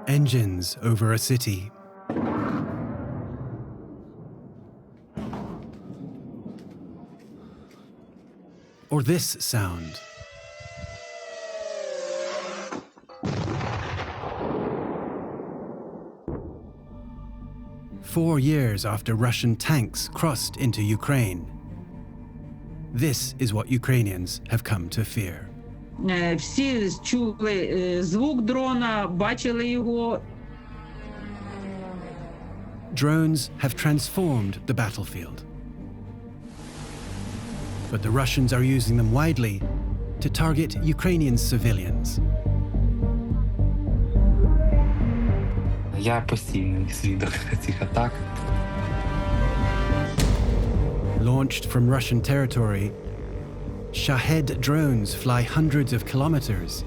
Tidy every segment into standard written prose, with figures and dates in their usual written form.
Engines over a city. Or this sound. Four years after Russian tanks crossed into Ukraine, this is what Ukrainians have come to fear. Всі чули звук дрона, бачили його. Drones have transformed the battlefield. But the Russians are using them widely to target Ukrainian civilians. Я постійний свідок цих атак. Launched from Russian territory, Shahed drones fly hundreds of kilometers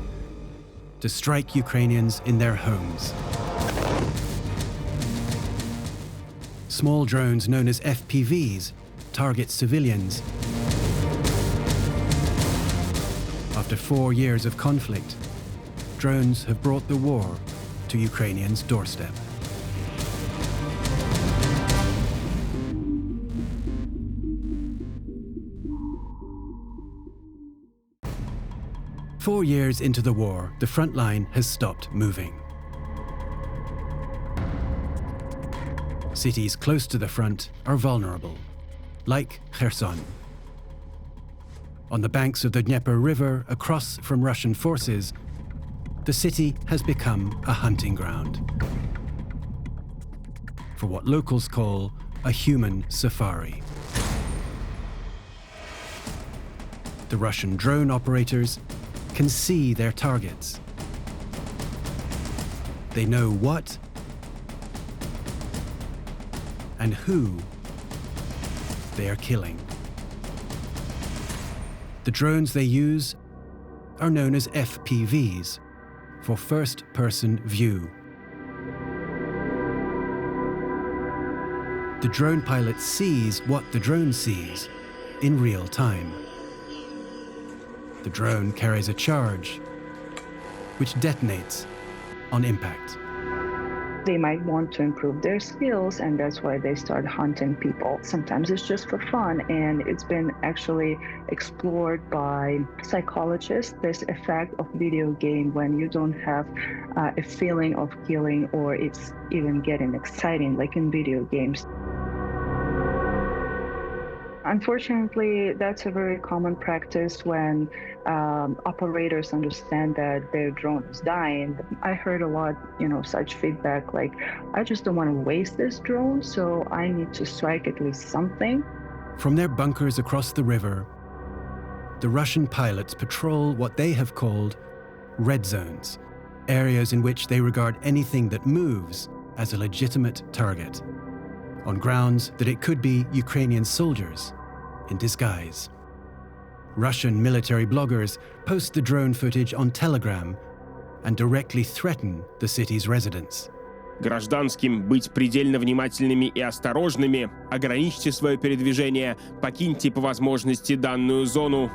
to strike Ukrainians in their homes. Small drones known as FPVs target civilians. After 4 years of conflict, drones have brought the war to Ukrainians' doorstep. Four years into the war, the front line has stopped moving. Cities close to the front are vulnerable, like Kherson. On the banks of the Dnieper River, across from Russian forces, the city has become a hunting ground for what locals call a human safari. The Russian drone operators can see their targets. They know what and who they are killing. The drones they use are known as FPVs, for first-person view. The drone pilot sees what the drone sees in real time. The drone carries a charge, which detonates on impact. They might want to improve their skills, and that's why they start hunting people. Sometimes it's just for fun, and it's been actually explored by psychologists, this effect of video game when you don't have a feeling of killing, or it's even getting exciting like in video games. Unfortunately, that's a very common practice when operators understand that their drone is dying. I heard a lot, such feedback like, I just don't want to waste this drone, so I need to strike at least something. From their bunkers across the river, the Russian pilots patrol what they have called red zones, areas in which they regard anything that moves as a legitimate target, on grounds that it could be Ukrainian soldiers in disguise. Russian military bloggers post the drone footage on Telegram and directly threaten the city's residents. Гражданским быть предельно внимательными и осторожными, ограничьте свое передвижение, покиньте по возможности данную зону.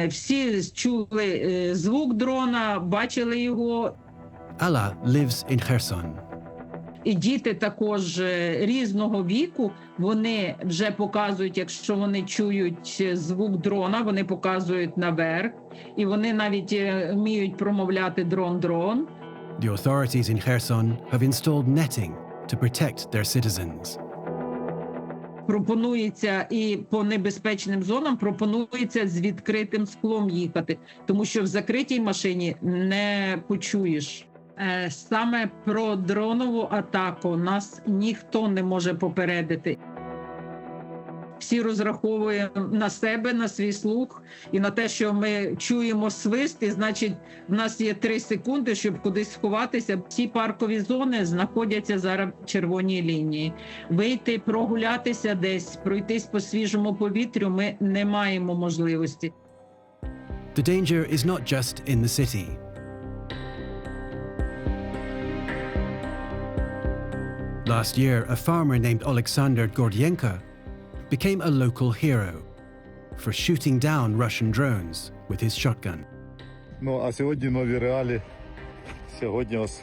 Всі чули звук дрона, бачили його. Alla lives in Kherson. І діти також різного віку, вони вже показують, якщо вони чують звук дрона, вони показують наверх, і вони навіть вміють промовляти дрон-дрон. The authorities in Kherson have installed netting to protect their citizens. Пропонується і по небезпечним зонам пропонується з відкритим склом їхати, тому що в закритій машині не почуєш. Саме про дронову атаку нас ніхто не може попередити. Всі розраховуємо на себе, на свій слух і на те, що ми чуємо свист, і значить в нас є 3 секунди, щоб кудись сховатися. Ці паркові зони знаходяться зараз в червоній лінії. Вийти, прогулятися десь, пройтись по свіжому повітрю ми не маємо можливості. The danger is not just in the city. Last year, a farmer named Alexander Gordyenka became a local hero for shooting down Russian drones with his shotgun. Ну, а сьогодні нові реалії. Сьогодні ось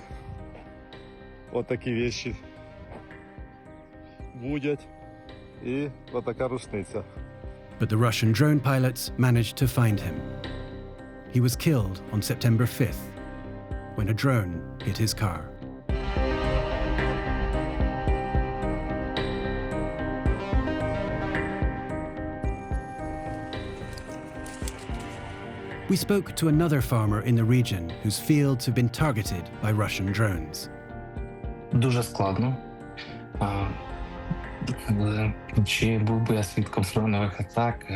отакі вещі будуть і отака рушниця. But the Russian drone pilots managed to find him. He was killed on September 5th when a drone hit his car. We spoke to another farmer in the region whose fields have been targeted by Russian drones. Дуже складно. Але чи був би я свідком дронових атак?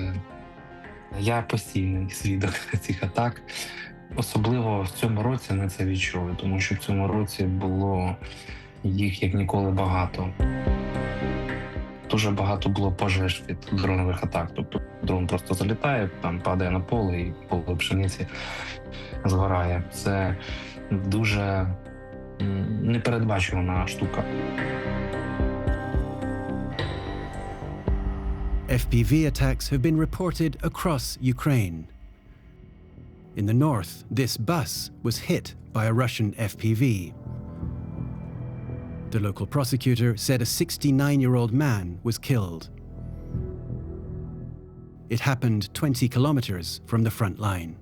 Я постійний свідок цих атак. Особливо в цьому році ми це відчули, тому що в цьому році було їх як ніколи багато. Дуже багато було пожеж від дронових атак. Тобто дрон просто залітає, там падає на поле і поле пшениці згорає. Це дуже непередбачувана штука. FPV attacks have been reported across Ukraine. In the north, this bus was hit by a Russian FPV. The local prosecutor said a 69-year-old man was killed. It happened 20 kilometers from the front line.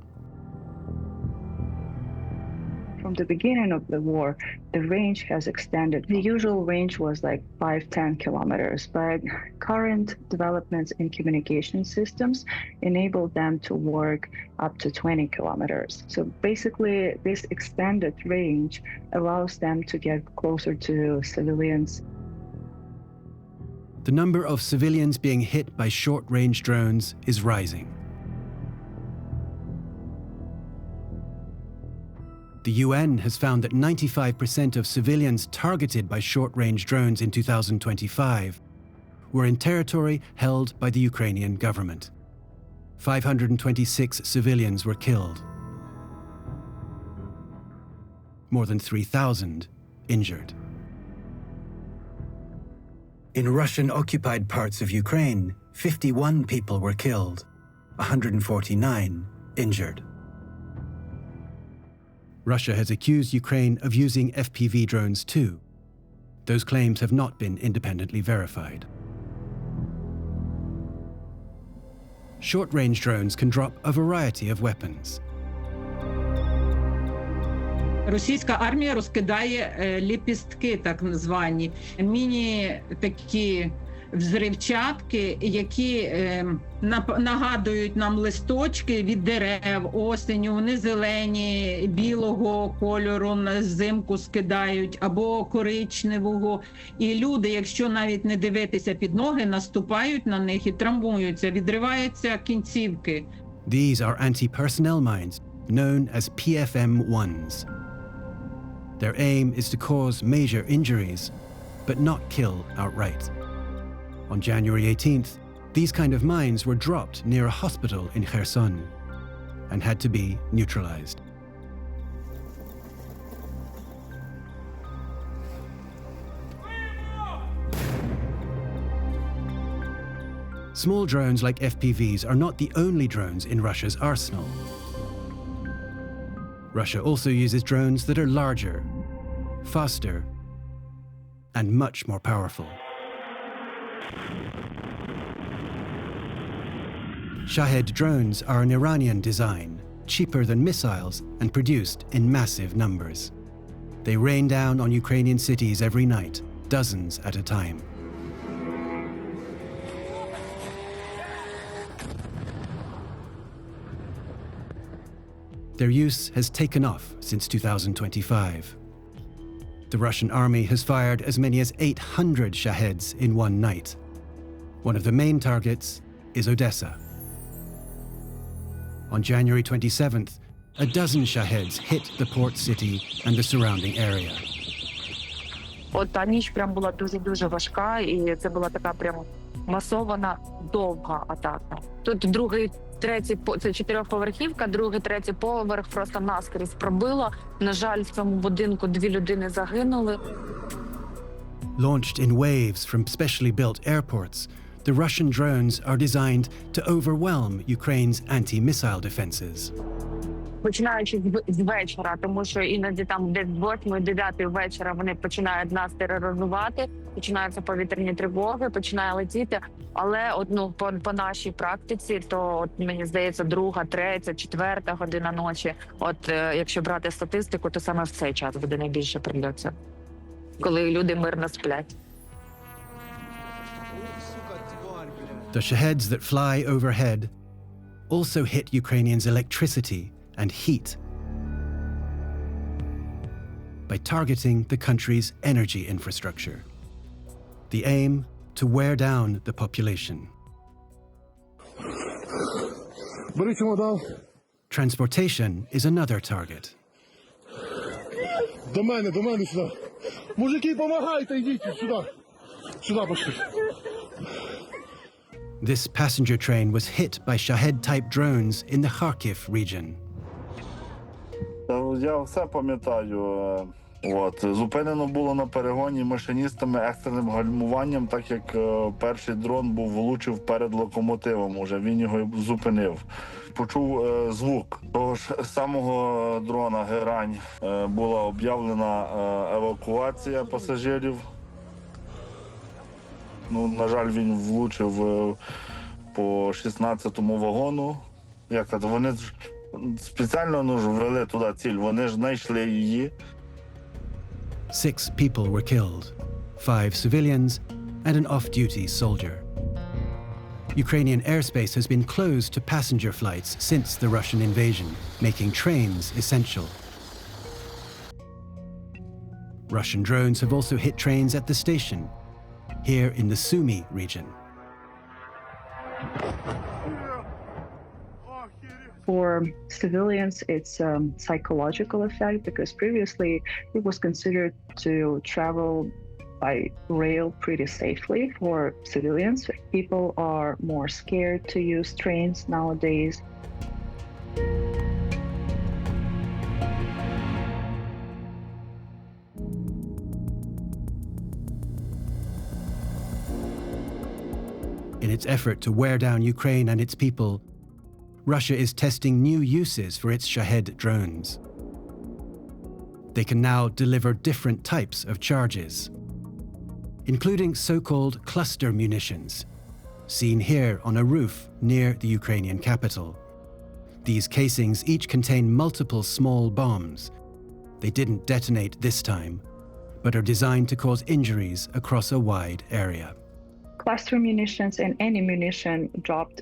From the beginning of the war, the range has extended. The usual range was like 5-10 kilometers, but current developments in communication systems enable them to work up to 20 kilometers. So basically, this extended range allows them to get closer to civilians. The number of civilians being hit by short-range drones is rising. The UN has found that 95% of civilians targeted by short-range drones in 2025 were in territory held by the Ukrainian government. 526 civilians were killed. More than 3,000 injured. In Russian-occupied parts of Ukraine, 51 people were killed, 149 injured. Russia has accused Ukraine of using FPV drones too. Those claims have not been independently verified. Short-range drones can drop a variety of weapons. Російська армія розкидає ліпістки, так звані, міні-такі взривчатки, які нагадують нам листочки від дерев осенню, вони зелені, білого кольору, взимку скидають, або коричневого. І люди, якщо навіть не дивитися під ноги, наступають на них і травмуються, відриваються кінцівки. These are anti-personnel mines, known as PFM-1s. Their aim is to cause major injuries, but not kill outright. On January 18th, these kind of mines were dropped near a hospital in Kherson and had to be neutralized. Small drones like FPVs are not the only drones in Russia's arsenal. Russia also uses drones that are larger, faster, and much more powerful. Shahed drones are an Iranian design, cheaper than missiles and produced in massive numbers. They rain down on Ukrainian cities every night, dozens at a time. Their use has taken off since 2025. The Russian army has fired as many as 800 Shaheds in one night. One of the main targets is Odessa. On January 27th, a dozen Shaheds hit the port city and the surrounding area. От та ніч прям була дуже важка, і це була така прям масована, довга атака. Тут другий, третій, це 4-поверхівка, другий, третій поверх просто наскрізь пробило. На жаль, в цьому будинку 2 людини загинули. Launched in waves from specially built airports, the Russian drones are designed to overwhelm Ukraine's anti-missile defenses. Починаючи з вечора, тому що іноді там десь 8-9 вечора вони починають нас тероризувати, починаються повітряні тривоги, починає летіти. Але по нашій практиці, то мені здається, 2, 3, 4 година ночі. Якщо брати статистику, то саме в цей час буде найбільше прильотів, коли люди мирно сплять. The Shaheds that fly overhead also hit Ukrainians' electricity and heat by targeting the country's energy infrastructure. The aim, to wear down the population. Transportation is another target. До мене сюди. Мужики, помагайте, йдіть сюди. Сюди пошли. This passenger train was hit by Shahed-type drones in the Kharkiv region. Я все пам'ятаю. Зупинено було на перегоні машиністами екстреним гальмуванням, так як перший дрон влучив перед локомотивом. Він його зупинив. Почув звук того ж самого дрона «Герань». Була об'явлена евакуація пасажирів. На жаль, він влучив по 16-му вагону. Вони спеціально ввели туди ціль, вони ж знайшли її. 6 people were killed, 5 civilians and an off-duty soldier. Ukrainian airspace has been closed to passenger flights since the Russian invasion, making trains essential. Russian drones have also hit trains at the station, here in the Sumy region. For civilians, it's a psychological effect because previously it was considered to travel by rail pretty safely for civilians. People are more scared to use trains nowadays. In its effort to wear down Ukraine and its people, Russia is testing new uses for its Shahed drones. They can now deliver different types of charges, including so-called cluster munitions, seen here on a roof near the Ukrainian capital. These casings each contain multiple small bombs. They didn't detonate this time, but are designed to cause injuries across a wide area. Cluster munitions and any munition dropped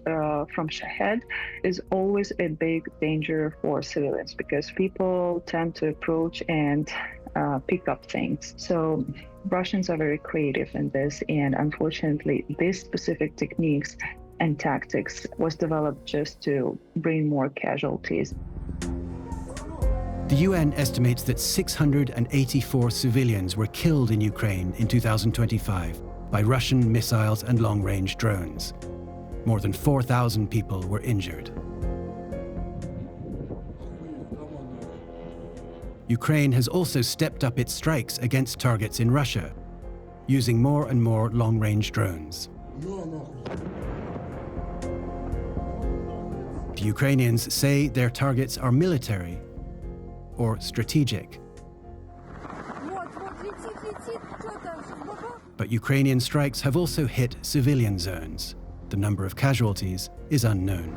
from Shahed is always a big danger for civilians because people tend to approach and pick up things. So Russians are very creative in this, and unfortunately, these specific techniques and tactics was developed just to bring more casualties. The UN estimates that 684 civilians were killed in Ukraine in 2025 by Russian missiles and long-range drones. More than 4,000 people were injured. Ukraine has also stepped up its strikes against targets in Russia, using more and more long-range drones. The Ukrainians say their targets are military or strategic. But Ukrainian strikes have also hit civilian zones. The number of casualties is unknown.